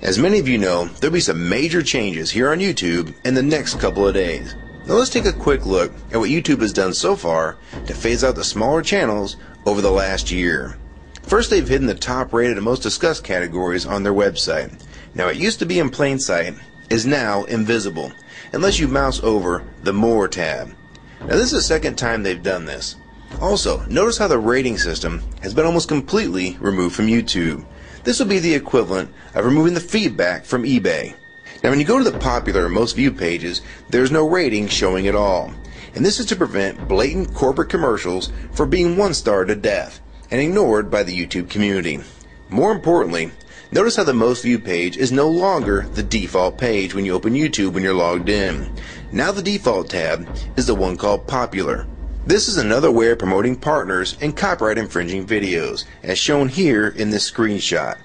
As many of you know, there'll be some major changes here on YouTube in the next couple of days. Now let's take a quick look at what YouTube has done so far to phase out the smaller channels over the last year. First, they've hidden the top rated and most discussed categories on their website. Now it used to be in plain sight, is now invisible, unless you mouse over the More tab. Now this is the second time they've done this. Also, notice how the rating system has been almost completely removed from YouTube. This will be the equivalent of removing the feedback from eBay. Now when you go to the popular or most viewed pages, there's no rating showing at all. And this is to prevent blatant corporate commercials from being one-starred to death and ignored by the YouTube community. More importantly, notice how the most viewed page is no longer the default page when you open YouTube when you're logged in. Now the default tab is the one called Popular. This is another way of promoting partners and copyright infringing videos, as shown here in this screenshot.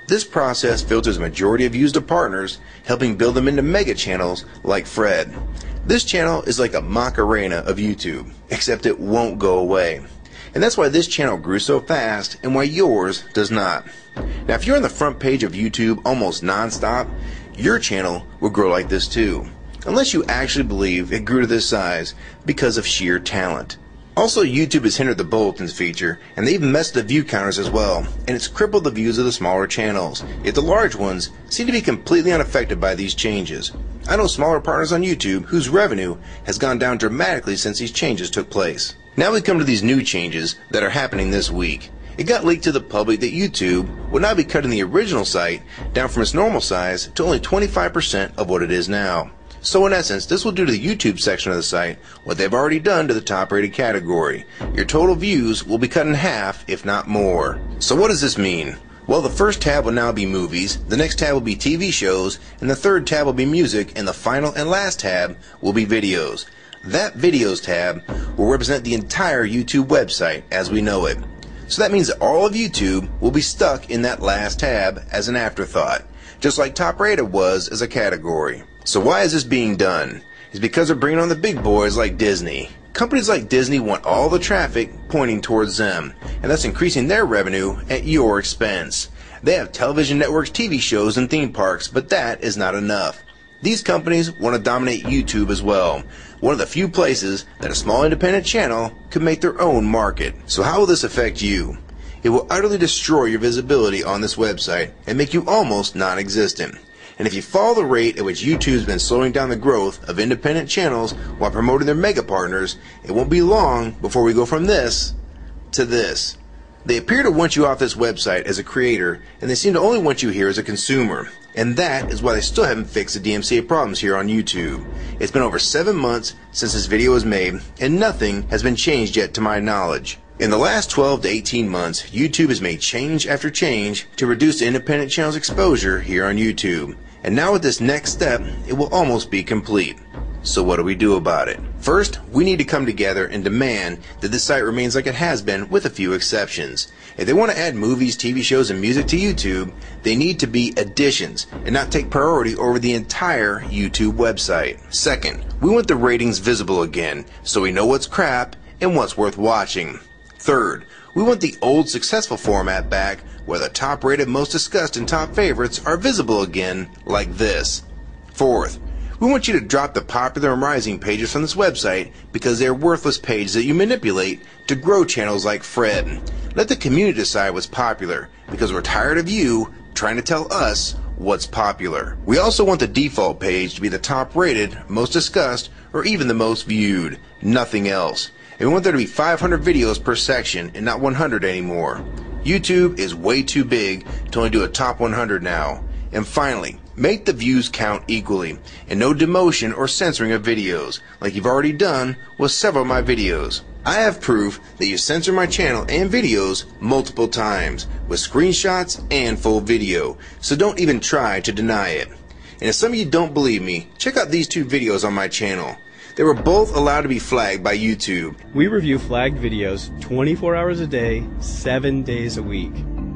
This process filters a majority of views to partners, helping build them into mega channels like Fred. This channel is like a Macarena of YouTube, except it won't go away. And that's why this channel grew so fast and why yours does not. Now if you're on the front page of YouTube almost non-stop, your channel will grow like this too. Unless you actually believe it grew to this size because of sheer talent. Also, YouTube has hindered the bulletins feature, and they've messed the view counters as well, and it's crippled the views of the smaller channels, yet the large ones seem to be completely unaffected by these changes. I know smaller partners on YouTube whose revenue has gone down dramatically since these changes took place. Now we come to these new changes that are happening this week. It got leaked to the public that YouTube will now be cutting the original site down from its normal size to only 25% of what it is now. So in essence, this will do to the YouTube section of the site what they've already done to the top rated category. Your total views will be cut in half, if not more. So what does this mean? Well, the first tab will now be movies, the next tab will be TV shows, and the third tab will be music, and the final and last tab will be videos. That videos tab will represent the entire YouTube website as we know it. So that means that all of YouTube will be stuck in that last tab as an afterthought, just like top rated was as a category. So why is this being done? It's because they're bringing on the big boys like Disney. Companies like Disney want all the traffic pointing towards them, and that's increasing their revenue at your expense. They have television networks, TV shows, and theme parks, but that is not enough. These companies want to dominate YouTube as well, one of the few places that a small independent channel could make their own market. So how will this affect you? It will utterly destroy your visibility on this website and make you almost non-existent. And if you follow the rate at which YouTube's been slowing down the growth of independent channels while promoting their mega partners, it won't be long before we go from this to this. They appear to want you off this website as a creator, and they seem to only want you here as a consumer. And that is why they still haven't fixed the DMCA problems here on YouTube. It's been over 7 months since this video was made, and nothing has been changed yet to my knowledge. In the last 12 to 18 months, YouTube has made change after change to reduce the independent channel's exposure here on YouTube. And now with this next step, it will almost be complete. So what do we do about it? First, we need to come together and demand that this site remains like it has been with a few exceptions. If they want to add movies, TV shows, and music to YouTube, they need to be additions and not take priority over the entire YouTube website. Second, we want the ratings visible again so we know what's crap and what's worth watching. Third, we want the old successful format back where the top rated, most discussed, and top favorites are visible again like this. Fourth, we want you to drop the popular and rising pages from this website because they are worthless pages that you manipulate to grow channels like Fred. Let the community decide what's popular because we're tired of you trying to tell us what's popular. We also want the default page to be the top rated, most discussed, or even the most viewed. Nothing else. And we want there to be 500 videos per section and not 100 anymore. YouTube is way too big to only do a top 100 now. And finally, make the views count equally, and no demotion or censoring of videos, like you've already done with several of my videos. I have proof that you censor my channel and videos multiple times, with screenshots and full video, so don't even try to deny it. And if some of you don't believe me, check out these two videos on my channel. They were both allowed to be flagged by YouTube. We review flagged videos 24 hours a day, 7 days a week.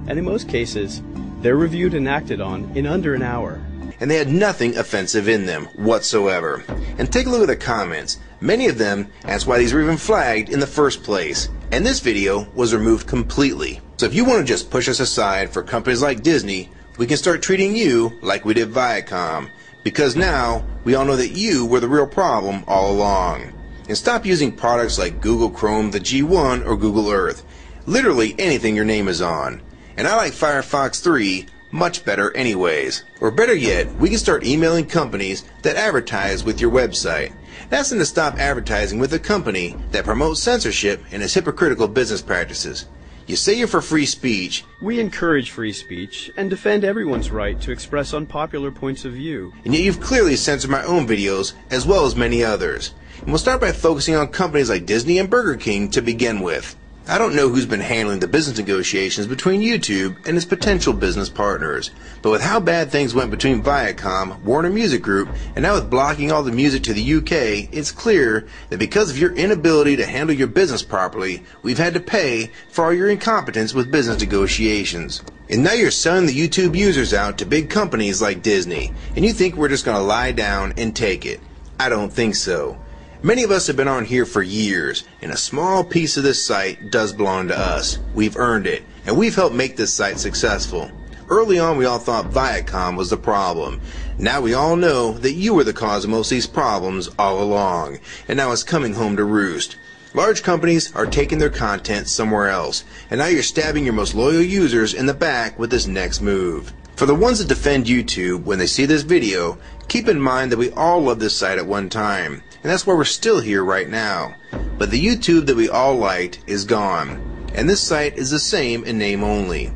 And in most cases, They're reviewed and acted on in under an hour. And they had nothing offensive in them whatsoever. And take a look at the comments. Many of them asked why these were even flagged in the first place. And this video was removed completely. So if you want to just push us aside for companies like Disney, we can start treating you like we did Viacom. Because now, we all know that you were the real problem all along. And stop using products like Google Chrome, the G1, or Google Earth. Literally anything your name is on. And I like Firefox 3 much better anyways. Or better yet, we can start emailing companies that advertise with your website. That's them to stop advertising with a company that promotes censorship and has hypocritical business practices. You say you're for free speech. We encourage free speech and defend everyone's right to express unpopular points of view. And yet you've clearly censored my own videos as well as many others. And we'll start by focusing on companies like Disney and Burger King to begin with. I don't know who's been handling the business negotiations between YouTube and its potential business partners, but with how bad things went between Viacom, Warner Music Group, and now with blocking all the music to the UK, it's clear that because of your inability to handle your business properly, we've had to pay for all your incompetence with business negotiations. And now you're selling the YouTube users out to big companies like Disney, and you think we're just going to lie down and take it. I don't think so. Many of us have been on here for years, and a small piece of this site does belong to us. We've earned it, and we've helped make this site successful. Early on, we all thought Viacom was the problem. Now we all know that you were the cause of most of these problems all along, and now it's coming home to roost. Large companies are taking their content somewhere else, and now you're stabbing your most loyal users in the back with this next move. For the ones that defend YouTube when they see this video, keep in mind that we all loved this site at one time, and that's why we're still here right now. But the YouTube that we all liked is gone, and this site is the same in name only.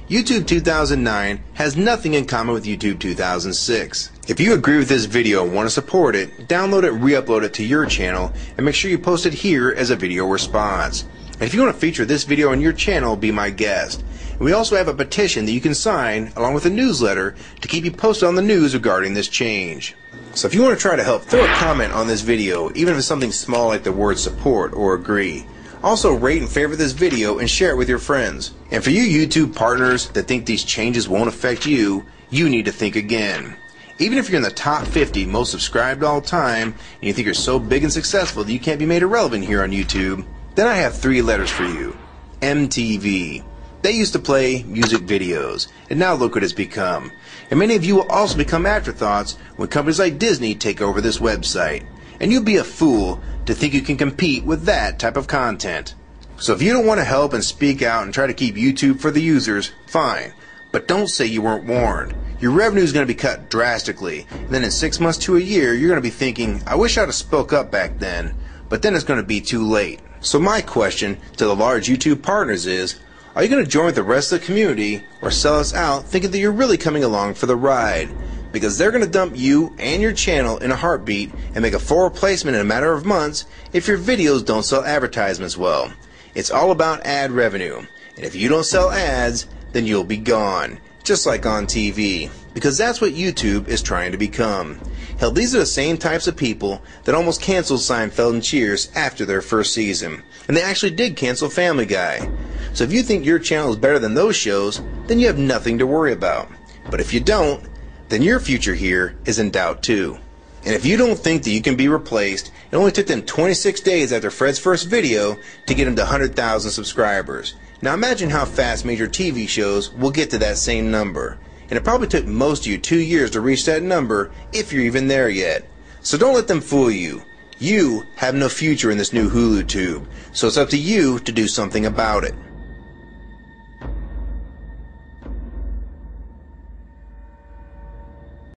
YouTube 2009 has nothing in common with YouTube 2006. If you agree with this video and want to support it, download it, re-upload it to your channel, and make sure you post it here as a video response. And if you want to feature this video on your channel, be my guest. And we also have a petition that you can sign along with a newsletter to keep you posted on the news regarding this change. So if you want to try to help, throw a comment on this video, even if it's something small like the word support or agree. Also rate and favorite this video and share it with your friends. And for you YouTube partners that think these changes won't affect you, you need to think again. Even if you're in the top 50 most subscribed all time, and you think you're so big and successful that you can't be made irrelevant here on YouTube, then I have 3 letters for you. MTV. They used to play music videos, and now look what it's become. And many of you will also become afterthoughts when companies like Disney take over this website. And you'd be a fool to think you can compete with that type of content. So if you don't want to help and speak out and try to keep YouTube for the users, fine. But don't say you weren't warned. Your revenue is going to be cut drastically, and then in 6 months to a year, you're going to be thinking, I wish I'd have spoke up back then. But then it's going to be too late. So my question to the large YouTube partners is, are you going to join with the rest of the community or sell us out thinking that you're really coming along for the ride? Because they're going to dump you and your channel in a heartbeat and make a full replacement in a matter of months if your videos don't sell advertisements well. It's all about ad revenue. And if you don't sell ads, then you'll be gone. Just like on TV. Because that's what YouTube is trying to become. Hell, these are the same types of people that almost canceled Seinfeld and Cheers after their first season. And they actually did cancel Family Guy. So if you think your channel is better than those shows, then you have nothing to worry about. But if you don't, then your future here is in doubt too. And if you don't think that you can be replaced, it only took them 26 days after Fred's first video to get him to 100,000 subscribers. Now imagine how fast major TV shows will get to that same number. And it probably took most of you 2 years to reach that number, if you're even there yet. So don't let them fool you. You have no future in this new Hulu tube, so it's up to you to do something about it.